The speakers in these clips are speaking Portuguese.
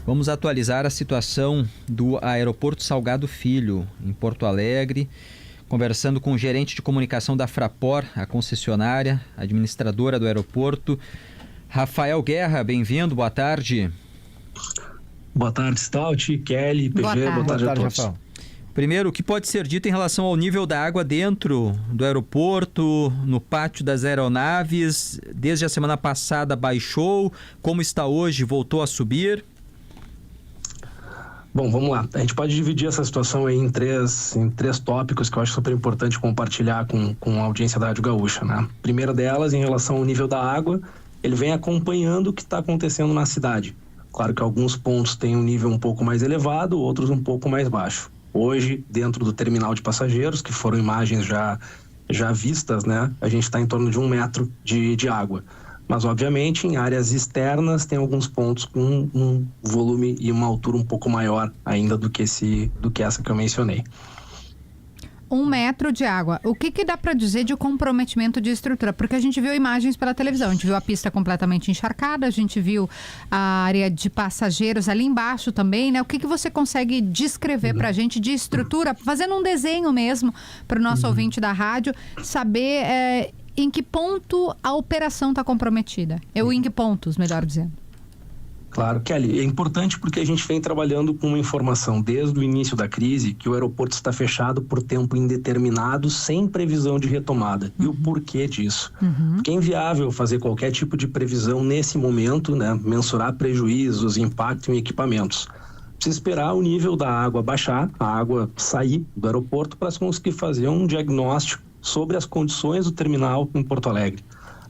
Vamos atualizar a situação do Aeroporto Salgado Filho, em Porto Alegre, conversando com o gerente de comunicação da Fraport, a concessionária, administradora do aeroporto. Rafael Guerra, bem-vindo, boa tarde. Boa tarde, Stout, Kelly, PG, boa tarde a todos. Rafael. Primeiro, o que pode ser dito em relação ao nível da água dentro do aeroporto, no pátio das aeronaves? Desde a semana passada baixou, como está hoje, voltou a subir? Bom, vamos lá. A gente pode dividir essa situação aí em três tópicos que eu acho super importante compartilhar com a audiência da Rádio Gaúcha, né? Primeira delas, em relação ao nível da água, ele vem acompanhando o que está acontecendo na cidade. Claro que alguns pontos têm um nível um pouco mais elevado, outros um pouco mais baixo. Hoje, dentro do terminal de passageiros, que foram imagens já vistas, né? A gente está em torno de 1 metro de água. Mas, obviamente, em áreas externas tem alguns pontos com um volume e uma altura um pouco maior ainda do que essa que eu mencionei. 1 metro de água. O que dá para dizer de comprometimento de estrutura? Porque a gente viu imagens pela televisão, a gente viu a pista completamente encharcada, a gente viu a área de passageiros ali embaixo também, né? O que você consegue descrever para a gente de estrutura, fazendo um desenho mesmo para o nosso ouvinte da rádio, saber em que ponto a operação está comprometida? Ou em que pontos, melhor dizendo? Claro, Kelly, é importante porque a gente vem trabalhando com uma informação desde o início da crise que o aeroporto está fechado por tempo indeterminado, sem previsão de retomada. E o porquê disso? Porque é inviável fazer qualquer tipo de previsão nesse momento, né? Mensurar prejuízos, impacto em equipamentos. Precisa esperar o nível da água baixar, a água sair do aeroporto para conseguir fazer um diagnóstico sobre as condições do terminal em Porto Alegre.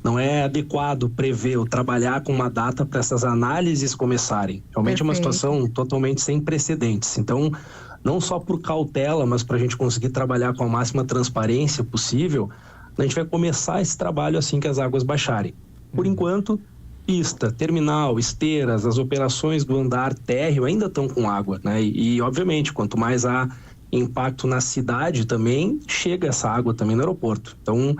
Não é adequado prever ou trabalhar com uma data para essas análises começarem. Realmente é uma situação totalmente sem precedentes. Então, não só por cautela, mas para a gente conseguir trabalhar com a máxima transparência possível, a gente vai começar esse trabalho assim que as águas baixarem. Por enquanto, pista, terminal, esteiras, as operações do andar térreo ainda estão com água, né? E obviamente, quanto mais há impacto na cidade também, chega essa água também no aeroporto. Então,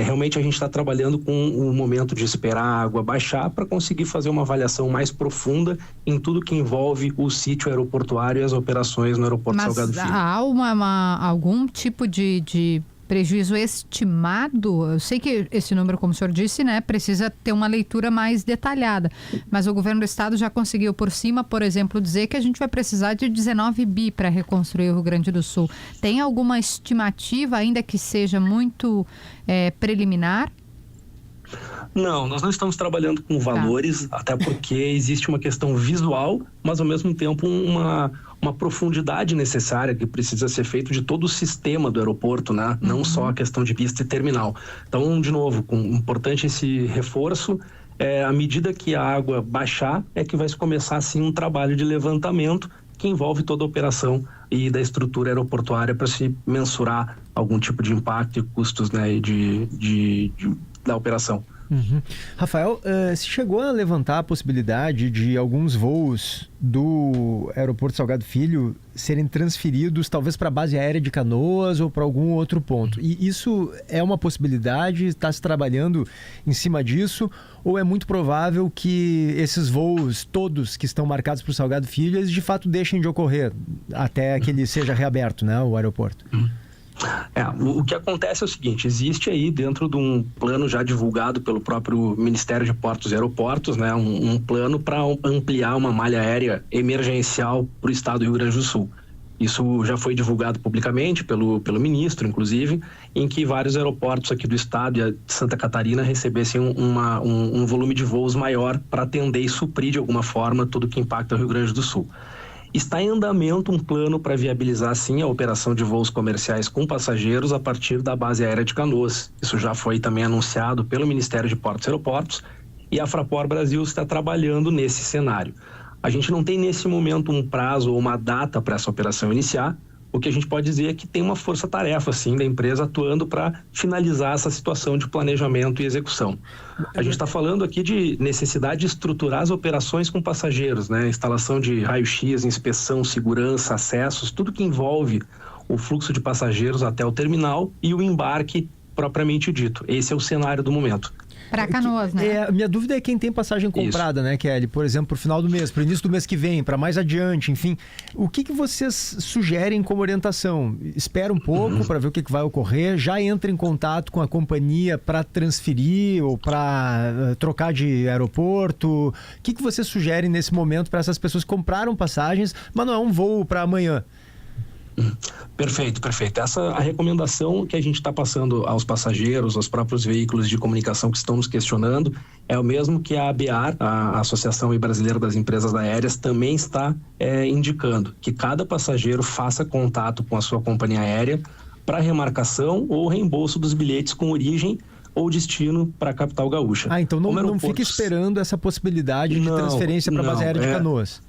realmente a gente está trabalhando com o momento de esperar a água baixar para conseguir fazer uma avaliação mais profunda em tudo que envolve o sítio aeroportuário e as operações no aeroporto Salgado Filho. Mas há algum tipo de prejuízo estimado? Eu sei que esse número, como o senhor disse, né, precisa ter uma leitura mais detalhada, mas o governo do estado já conseguiu por cima, por exemplo, dizer que a gente vai precisar de 19 bi para reconstruir o Rio Grande do Sul. Tem alguma estimativa, ainda que seja muito preliminar? Não, nós não estamos trabalhando com valores, até porque existe uma questão visual, mas ao mesmo tempo uma profundidade necessária que precisa ser feito de todo o sistema do aeroporto, né? Não só a questão de pista e terminal. Então, de novo, importante esse reforço, à medida que a água baixar, é que vai se começar assim um trabalho de levantamento que envolve toda a operação e da estrutura aeroportuária para se mensurar algum tipo de impacto e custos, né, da operação. Rafael, se chegou a levantar a possibilidade de alguns voos do Aeroporto Salgado Filho serem transferidos talvez para a base aérea de Canoas ou para algum outro ponto? E isso é uma possibilidade? Está se trabalhando em cima disso? Ou é muito provável que esses voos todos que estão marcados para o Salgado Filho, eles de fato deixem de ocorrer até que ele seja reaberto, né, o aeroporto? O que acontece é o seguinte: existe aí dentro de um plano já divulgado pelo próprio Ministério de Portos e Aeroportos, né, um plano para ampliar uma malha aérea emergencial para o estado do Rio Grande do Sul. Isso já foi divulgado publicamente pelo ministro, inclusive, em que vários aeroportos aqui do estado e de Santa Catarina recebessem um volume de voos maior para atender e suprir de alguma forma tudo que impacta o Rio Grande do Sul. Está em andamento um plano para viabilizar, sim, a operação de voos comerciais com passageiros a partir da base aérea de Canoas. Isso já foi também anunciado pelo Ministério de Portos e Aeroportos e a Fraport Brasil está trabalhando nesse cenário. A gente não tem nesse momento um prazo ou uma data para essa operação iniciar. O que a gente pode dizer é que tem uma força-tarefa, sim, da empresa atuando para finalizar essa situação de planejamento e execução. A gente está falando aqui de necessidade de estruturar as operações com passageiros, né? Instalação de raio-x, inspeção, segurança, acessos, tudo que envolve o fluxo de passageiros até o terminal e o embarque propriamente dito. Esse é o cenário do momento. Para Canoas, né? Minha dúvida é quem tem passagem comprada, né, Kelly? Por exemplo, pro final do mês, pro início do mês que vem, para mais adiante, enfim. O que vocês sugerem como orientação? Espera um pouco para ver o que vai ocorrer, já entra em contato com a companhia para transferir ou para trocar de aeroporto? O que vocês sugerem nesse momento para essas pessoas que compraram passagens, mas não é um voo para amanhã? Perfeito. Essa é a recomendação que a gente está passando aos passageiros, aos próprios veículos de comunicação que estão nos questionando, é o mesmo que a ABAR, a Associação Brasileira das Empresas Aéreas, também está indicando, que cada passageiro faça contato com a sua companhia aérea para remarcação ou reembolso dos bilhetes com origem ou destino para a capital gaúcha. Então não fica esperando essa possibilidade de transferência para a base aérea de Canoas.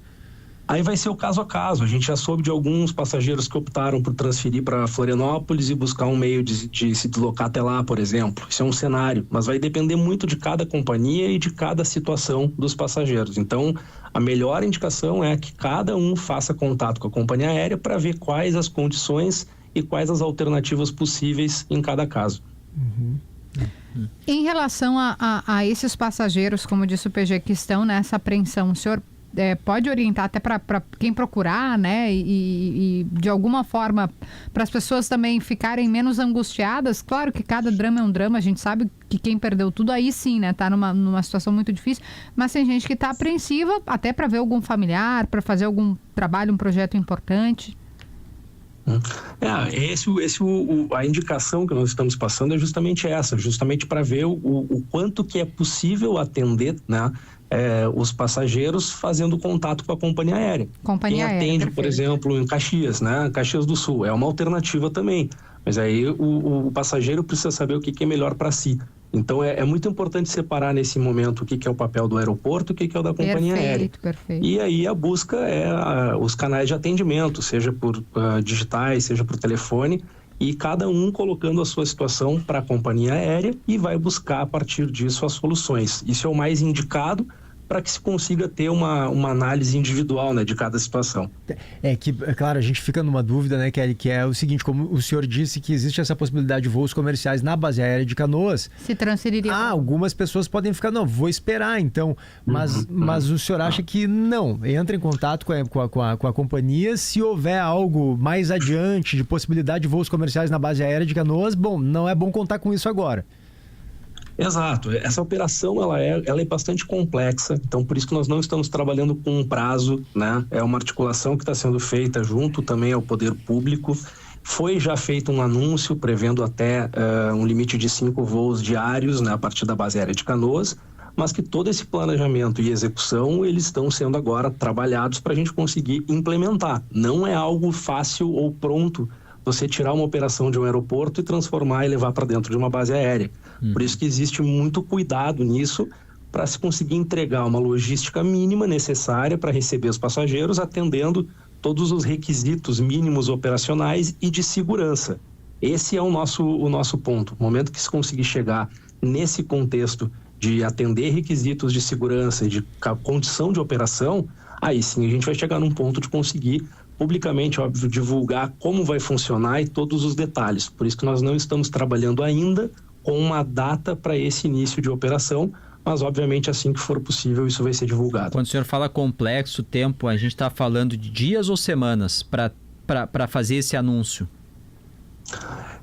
Aí vai ser o caso a caso. A gente já soube de alguns passageiros que optaram por transferir para Florianópolis e buscar um meio de se deslocar até lá, por exemplo. Isso é um cenário, mas vai depender muito de cada companhia e de cada situação dos passageiros. Então, a melhor indicação é que cada um faça contato com a companhia aérea para ver quais as condições e quais as alternativas possíveis em cada caso. Em relação a esses passageiros, como disse o PG, que estão nessa apreensão, o senhor pode orientar até para quem procurar, né? E de alguma forma para as pessoas também ficarem menos angustiadas. Claro que cada drama é um drama, a gente sabe que quem perdeu tudo aí sim, né? Tá numa situação muito difícil, mas tem gente que está apreensiva até para ver algum familiar, para fazer algum trabalho, um projeto importante. A indicação que nós estamos passando é justamente essa, justamente para ver o quanto que é possível atender, né, os passageiros fazendo contato com a companhia aérea. Quem atende, por exemplo, em Caxias, né, Caxias do Sul, é uma alternativa também, mas aí o passageiro precisa saber o que é melhor para si. Então é muito importante separar nesse momento o que é o papel do aeroporto e o que é o da companhia aérea. Perfeito. E aí a busca os canais de atendimento, seja por digitais, seja por telefone, e cada um colocando a sua situação para a companhia aérea e vai buscar a partir disso as soluções. Isso é o mais indicado para que se consiga ter uma análise individual, né, de cada situação. Claro, a gente fica numa dúvida, né, Kelly, que é o seguinte, como o senhor disse que existe essa possibilidade de voos comerciais na base aérea de Canoas. Se transferiria. Algumas pessoas podem ficar, vou esperar, então. Mas o senhor acha que não? Entra em contato com a companhia, se houver algo mais adiante de possibilidade de voos comerciais na base aérea de Canoas, não é bom contar com isso agora. Exato, essa operação ela é bastante complexa, então por isso que nós não estamos trabalhando com um prazo, né? É uma articulação que está sendo feita junto também ao poder público. Foi já feito um anúncio prevendo até um limite de 5 voos diários, né, a partir da base aérea de Canoas, mas que todo esse planejamento e execução eles estão sendo agora trabalhados para a gente conseguir implementar. Não é algo fácil ou pronto você tirar uma operação de um aeroporto e transformar e levar para dentro de uma base aérea. Por isso que existe muito cuidado nisso para se conseguir entregar uma logística mínima necessária para receber os passageiros, atendendo todos os requisitos mínimos operacionais e de segurança. Esse é o nosso ponto. No momento que se conseguir chegar nesse contexto de atender requisitos de segurança e de condição de operação, aí sim a gente vai chegar num ponto de conseguir publicamente, óbvio, divulgar como vai funcionar e todos os detalhes. Por isso que nós não estamos trabalhando ainda com uma data para esse início de operação, mas obviamente assim que for possível isso vai ser divulgado. Quando o senhor fala complexo, tempo, a gente está falando de dias ou semanas para fazer esse anúncio?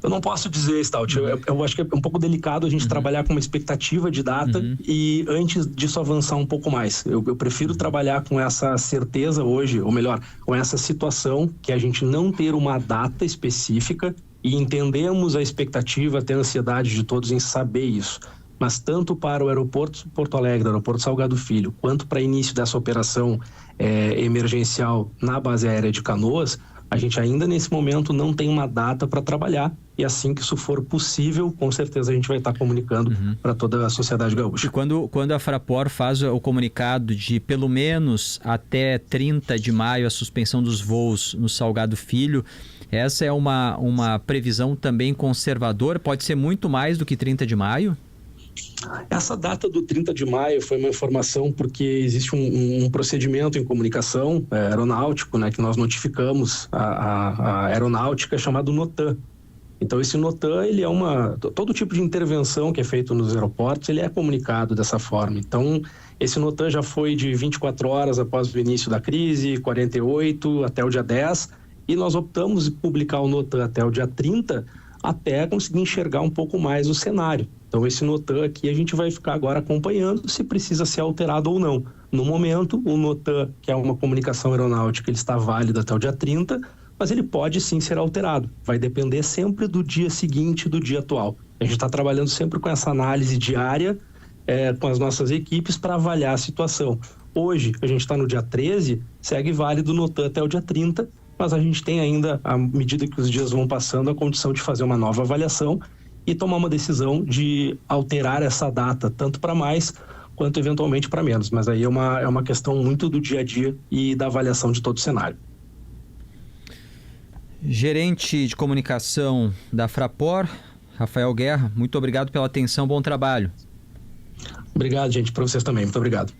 Eu não posso dizer, Stout. Eu acho que é um pouco delicado a gente trabalhar com uma expectativa de data e antes disso avançar um pouco mais. Eu prefiro trabalhar com essa certeza hoje, ou melhor, com essa situação que a gente não ter uma data específica e entendemos a expectativa, até a ansiedade de todos em saber isso. Mas tanto para o aeroporto Porto Alegre, o aeroporto Salgado Filho, quanto para início dessa operação emergencial na base aérea de Canoas, a gente ainda nesse momento não tem uma data para trabalhar e assim que isso for possível, com certeza a gente vai estar comunicando para toda a sociedade gaúcha. E quando a Fraport faz o comunicado de pelo menos até 30 de maio a suspensão dos voos no Salgado Filho, essa é uma previsão também conservadora? Pode ser muito mais do que 30 de maio? Essa data do 30 de maio foi uma informação porque existe um procedimento em comunicação aeronáutico, né, que nós notificamos a aeronáutica chamado NOTAM. Então esse NOTAM, ele é todo tipo de intervenção que é feito nos aeroportos, ele é comunicado dessa forma. Então esse NOTAM já foi de 24 horas após o início da crise, 48 até o dia 10, e nós optamos por publicar o NOTAM até o dia 30, até conseguir enxergar um pouco mais o cenário. Então esse NOTAM aqui a gente vai ficar agora acompanhando se precisa ser alterado ou não. No momento, o NOTAM, que é uma comunicação aeronáutica, ele está válido até o dia 30, mas ele pode sim ser alterado. Vai depender sempre do dia seguinte, do dia atual. A gente está trabalhando sempre com essa análise diária, com as nossas equipes para avaliar a situação. Hoje, a gente está no dia 13, segue válido o NOTAM até o dia 30, mas a gente tem ainda, à medida que os dias vão passando, a condição de fazer uma nova avaliação e tomar uma decisão de alterar essa data, tanto para mais quanto eventualmente para menos. Mas aí é uma questão muito do dia a dia e da avaliação de todo o cenário. Gerente de comunicação da Fraport, Rafael Guerra, muito obrigado pela atenção, bom trabalho. Obrigado, gente, para vocês também. Muito obrigado.